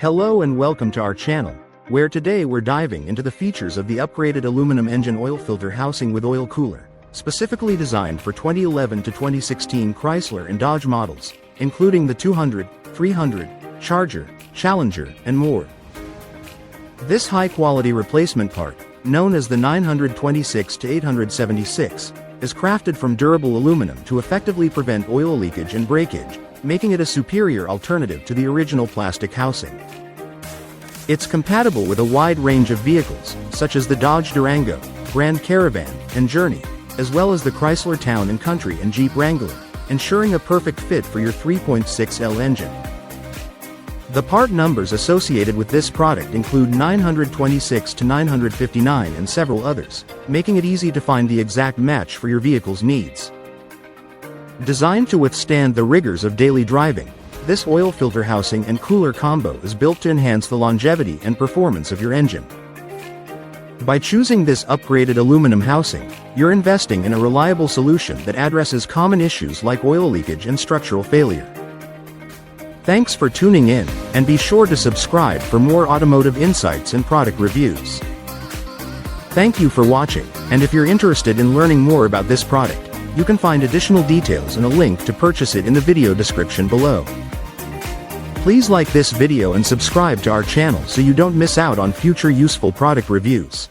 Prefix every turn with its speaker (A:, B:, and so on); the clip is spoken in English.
A: Hello and welcome to our channel, where today we're diving into the features of the upgraded aluminum engine oil filter housing with oil cooler, specifically designed for 2011 to 2016 Chrysler and Dodge models, including the 200, 300, Charger, Challenger, and more. This high-quality replacement part, known as the 926 to 876, is crafted from durable aluminum to effectively prevent oil leakage and breakage, making it a superior alternative to the original plastic housing. It's compatible with a wide range of vehicles, such as the Dodge Durango, Grand Caravan, and Journey, as well as the Chrysler Town & Country and Jeep Wrangler, ensuring a perfect fit for your 3.6L engine. The part numbers associated with this product include 926 to 959 and several others, making it easy to find the exact match for your vehicle's needs. Designed to withstand the rigors of daily driving, this oil filter housing and cooler combo is built to enhance the longevity and performance of your engine. By choosing this upgraded aluminum housing, you're investing in a reliable solution that addresses common issues like oil leakage and structural failure. Thanks for tuning in, and be sure to subscribe for more automotive insights and product reviews. Thank you for watching, and if you're interested in learning more about this product, you can find additional details and a link to purchase it in the video description below. Please like this video and subscribe to our channel so you don't miss out on future useful product reviews.